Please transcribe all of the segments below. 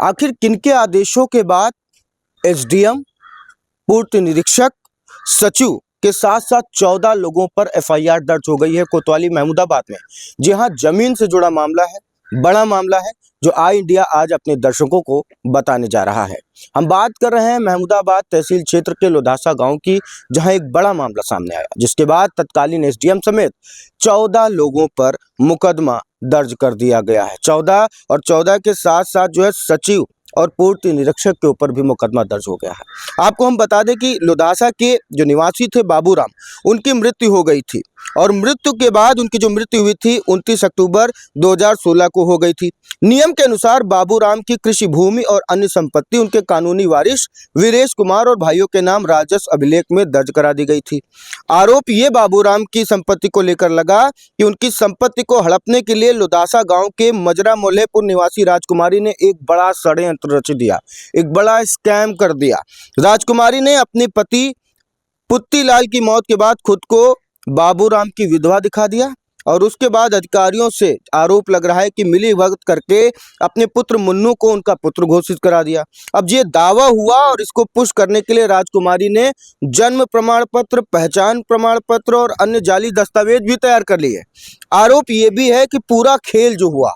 आखिर किनके आदेशों के बाद एसडीएम, पूर्त निरीक्षक, सचिव के साथ साथ 14 लोगों पर एफआईआर दर्ज हो गई है कोतवाली महमूदाबाद में। जी हां, जमीन से जुड़ा मामला है, बड़ा मामला है जो आई इंडिया आज अपने दर्शकों को बताने जा रहा है। हम बात कर रहे हैं महमूदाबाद तहसील क्षेत्र के लोधासा गांव की, जहां एक बड़ा मामला सामने आया, जिसके बाद तत्कालीन एसडीएम समेत 14 लोगों पर मुकदमा दर्ज कर दिया गया है। 14 और 14 के साथ साथ जो है सचिव और पूर्त निरीक्षक के ऊपर भी मुकदमा दर्ज हो गया है। आपको हम बता दें कि लोधासा के जो निवासी थे बाबूराम, उनकी मृत्यु हो गई थी और मृत्यु के बाद उनकी जो मृत्यु हुई थी 29 अक्टूबर 2016 को हो गई थी। नियम के अनुसार बाबूराम की कृषि भूमि और अन्य संपत्ति उनके कानूनी वारिस वीरेश कुमार और भाइयों के नाम राजस्व अभिलेख में दर्ज करा दी गई थी। आरोप ये बाबूराम की संपत्ति को लेकर लगा कि उनकी संपत्ति को हड़पने के लिए लोधासा गांव के मजरा मोल्लेपुर निवासी राजकुमारी ने एक बड़ा षड्यंत्र रच दिया, एक बड़ा स्कैम कर दिया। राजकुमारी ने अपने पति पुत्तीलाल की मौत के बाद खुद को बाबूराम की विधवा दिखा दिया और उसके बाद अधिकारियों से आरोप लग रहा है कि मिली भगत करके अपने पुत्र मुन्नू को उनका पुत्र घोषित करा दिया। अब ये दावा हुआ और इसको पुष्ट करने के लिए राजकुमारी ने जन्म प्रमाण पत्र, पहचान प्रमाण पत्र और अन्य जाली दस्तावेज भी तैयार कर लिए। आरोप ये भी है कि पूरा खेल जो हुआ,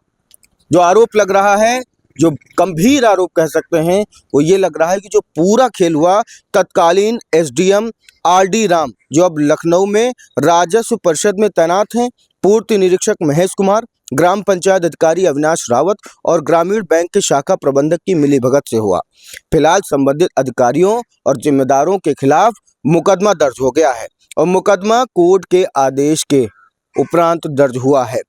जो आरोप लग रहा है, जो गंभीर आरोप कह सकते हैं, वो ये लग रहा है कि जो पूरा खेल हुआ, तत्कालीन एसडीएम आरडी राम, जो अब लखनऊ में राजस्व परिषद में तैनात हैं, पूर्त निरीक्षक महेश कुमार, ग्राम पंचायत अधिकारी अविनाश रावत और ग्रामीण बैंक के शाखा प्रबंधक की मिलीभगत से हुआ। फिलहाल संबंधित अधिकारियों और जिम्मेदारों के खिलाफ मुकदमा दर्ज हो गया है और मुकदमा कोर्ट के आदेश के उपरांत दर्ज हुआ है।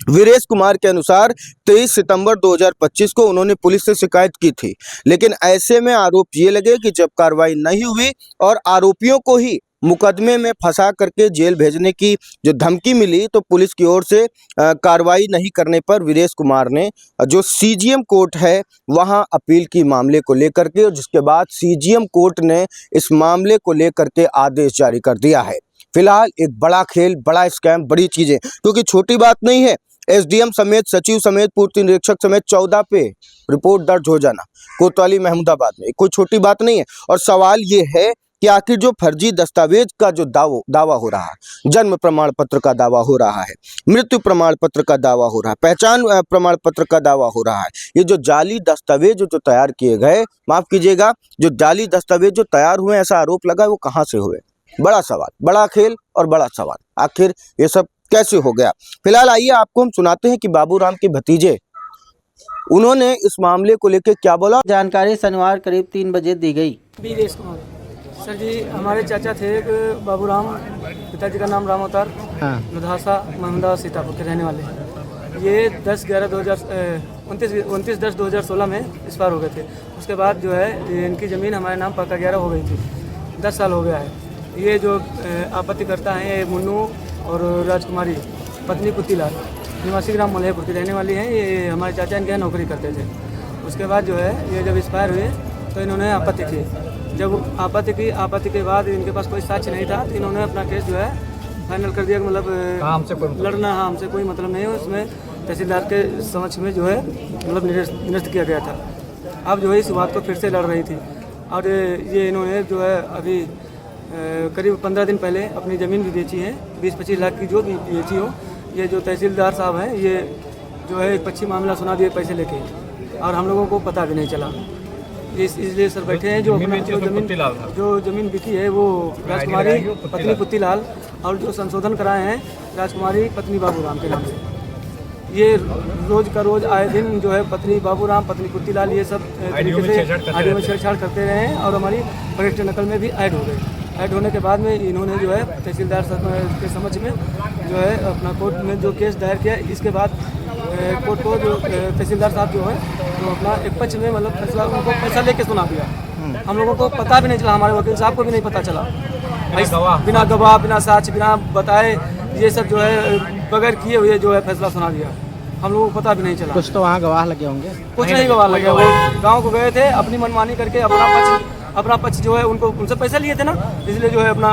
वीरेश कुमार के अनुसार 23 सितंबर 2025 को उन्होंने पुलिस से शिकायत की थी, लेकिन ऐसे में आरोप ये लगे कि जब कार्रवाई नहीं हुई और आरोपियों को ही मुकदमे में फंसा करके जेल भेजने की जो धमकी मिली, तो पुलिस की ओर से कार्रवाई नहीं करने पर वीरेश कुमार ने जो सीजीएम कोर्ट है वहां अपील की मामले को लेकर के, और जिसके बाद सीजीएम कोर्ट ने इस मामले को लेकर के आदेश जारी कर दिया है। फिलहाल एक बड़ा खेल, बड़ा स्कैम, बड़ी चीजें, क्योंकि छोटी बात नहीं है एसडीएम समेत, सचिव समेत, पूर्त निरीक्षक समेत 14 पे रिपोर्ट दर्ज हो जाना कोतवाली महमूदाबाद में कोई छोटी बात नहीं है। और सवाल ये है कि आखिर जो फर्जी दस्तावेज का जो दावा हो रहा है, जन्म प्रमाण पत्र का दावा हो रहा है, मृत्यु प्रमाण पत्र का दावा हो रहा है, पहचान प्रमाण पत्र का दावा हो रहा है, ये जो जाली दस्तावेज जो तैयार किए गए, माफ कीजिएगा, जो जाली दस्तावेज जो तैयार हुए, ऐसा आरोप लगा, वो कहाँ से हुए? बड़ा सवाल, बड़ा खेल और बड़ा सवाल, आखिर ये सब कैसे हो गया? फिलहाल आइए आपको हम सुनाते हैं कि बाबूराम के भतीजे, उन्होंने इस मामले को लेकर क्या बोला। जानकारी शनिवार करीब 3 बजे दी गई। वीरेश कुमार सर जी, हमारे चाचा थे एक बाबूराम, पिताजी का नाम राम अवतार, लोधासा महमूदाबाद सीतापुर के रहने वाले हैं। ये 29/10/2016 में एक्सपायर हो गए थे। उसके बाद जो है इनकी ज़मीन हमारे नाम पक्का 11 हो गई थी। 10 साल हो गया है। ये जो आपत्ति करता है, ये मुन्नू और राजकुमारी पत्नी पुत्तीलाल निवासी ग्राम मोल्लेपुर की रहने वाली हैं। ये हमारे चाचा इनके यहाँ नौकरी करते थे। उसके बाद जो है ये जब एक्सपायर हुए तो इन्होंने आपत्ति की। जब आपत्ति के बाद इनके पास कोई साक्ष्य नहीं था, तो इन्होंने अपना केस जो है फाइनल कर दिया कि मतलब लड़ना हमसे कोई मतलब नहीं है। उसमें तहसीलदार के समक्ष में जो है मतलब निरस्त किया गया था। अब जो है इस बात को फिर से लड़ रही थी और ये इन्होंने जो है अभी करीब 15 दिन पहले अपनी ज़मीन भी बेची है, 20-25 लाख की जो भी बेची हो। ये जो तहसीलदार साहब हैं, ये जो है एक पक्षी मामला सुना दिए पैसे लेके, और हम लोगों को पता भी नहीं चला। इसलिए सर बैठे हैं। जो ज़मीन बिकी है वो राजकुमारी पत्नी पुत्तीलाल, और जो संशोधन कराए हैं राजकुमारी पत्नी बाबूराम के नाम से। ये रोज़ का रोज़ आए दिन जो है पत्नी बाबूराम, पत्नी पुत्तीलाल, ये सब तरीके से आईडी में छेड़छाड़ करते रहे हैं और हमारी प्रगति नकल में भी ऐड हो गए। ऐड होने के बाद में इन्होंने जो है तहसीलदार के समक्ष में जो है अपना कोर्ट में जो केस दायर किया। इसके बाद कोर्ट को जो तहसीलदार साहब जो है तो अपना एक पक्ष में मतलब फैसला उनको पैसा लेके सुना दिया। हम लोगों को पता भी नहीं चला, हमारे वकील साहब को भी नहीं पता चला। बिना गवाह, बिना साक्ष्य, बिना बताए, ये सब जो है बगैर किए हुए जो है फैसला सुना दिया। हम लोगों को पता भी नहीं चला। कुछ तो वहाँ गवाह लगे होंगे? कुछ नहीं गवाह लगे। वो गाँव को गए थे, अपनी मनमानी करके अपना पक्ष जो है उनसे पैसा लिए थे ना, इसलिए जो है अपना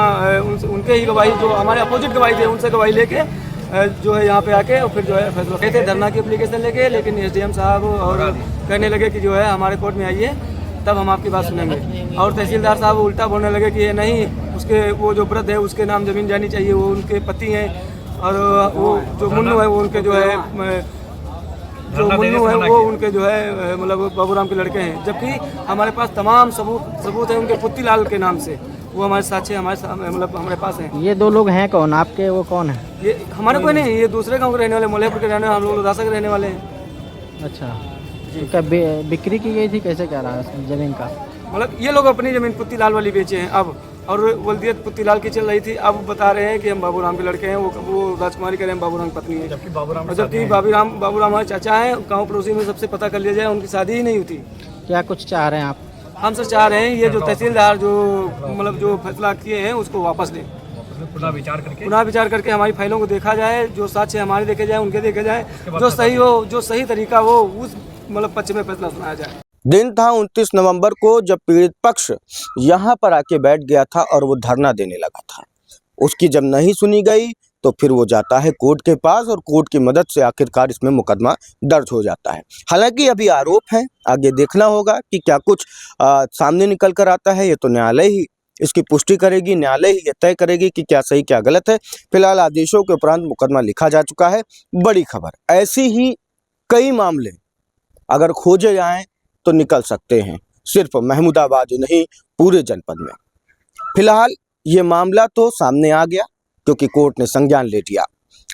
उनके ही गवाही, जो हमारे अपोजिट गवाही थे, उनसे गवाही लेके जो है यहाँ पे आके और फिर जो है फैसला कहते धरना की एप्लीकेशन लेके, लेकिन एसडीएम साहब और कहने लगे कि जो है हमारे कोर्ट में आइए तब हम आपकी बात सुनेंगे। और तहसीलदार साहब उल्टा बोलने लगे कि ये नहीं, उसके वो जो वृद्ध है उसके नाम ज़मीन जानी चाहिए, वो उनके पति हैं, और वो जो मुन्नू है वो उनके जो है वो उनके जो है मतलब बाबूराम के लड़के हैं। जबकि हमारे पास तमाम सबूत है उनके पुत्तीलाल के नाम से, वो हमारे साथ मतलब हमारे पास हैं। ये दो लोग हैं कौन आपके, वो कौन है? ये हमारे कोई नहीं, ये दूसरे गांव के रहने वाले, मोलेपुर के रहने वाले, हम लोग उदासा के रहने वाले हैं। अच्छा, क्या बिक्री की गई थी, कैसे क्या रहा है ज़मीन का? मतलब ये लोग अपनी ज़मीन पुत्तीलाल वाली बेचे हैं अब, और वल्दियत पुत्तीलाल की चल रही थी। अब बता रहे हैं कि हम बाबूराम के लड़के हैं, वो राजकुमारी कह रहे हैं बाबूराम की पत्नी है, जबकि बाबूराम हमारे चाचा हैं। गाँव पड़ोसी में सबसे पता कर लिया जाए, उनकी शादी ही नहीं हुई। क्या कुछ चाह रहे हैं आप? हम सर चाह रहे हैं ये जो तहसीलदार जो मतलब जो फैसला किए हैं उसको वापस लें, पुनः विचार करके हमारी फाइलों को देखा जाए, जो साक्ष्य हमारे देखे जाए, उनके देखे जाए, जो सही हो, जो सही तरीका हो, उस मतलब पक्ष में फैसला सुनाया जाए। दिन था 29 नवंबर को जब पीड़ित पक्ष यहाँ पर आके बैठ गया था और वो धरना देने लगा था। उसकी जब नहीं सुनी गई तो फिर वो जाता है कोर्ट के पास और कोर्ट की मदद से आखिरकार इसमें मुकदमा दर्ज हो जाता है। हालांकि अभी आरोप हैं, आगे देखना होगा कि क्या कुछ सामने निकल कर आता है। ये तो न्यायालय ही इसकी पुष्टि करेगी, न्यायालय ही ये तय करेगी कि क्या सही क्या गलत है। फिलहाल आदेशों के उपरांत मुकदमा लिखा जा चुका है। बड़ी खबर, ऐसी ही कई मामले अगर खोजे जाएं तो निकल सकते हैं, सिर्फ महमूदाबाद ही नहीं पूरे जनपद में। फिलहाल ये मामला तो सामने आ गया क्योंकि कोर्ट ने संज्ञान ले लिया।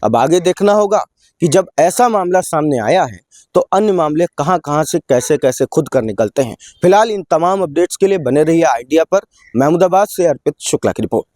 अब आगे देखना होगा कि जब ऐसा मामला सामने आया है तो अन्य मामले कहां से कैसे कैसे खुद कर निकलते हैं। फिलहाल इन तमाम अपडेट्स के लिए बने रहिए आइडिया पर। महमूदाबाद से अर्पित शुक्ला की रिपोर्ट।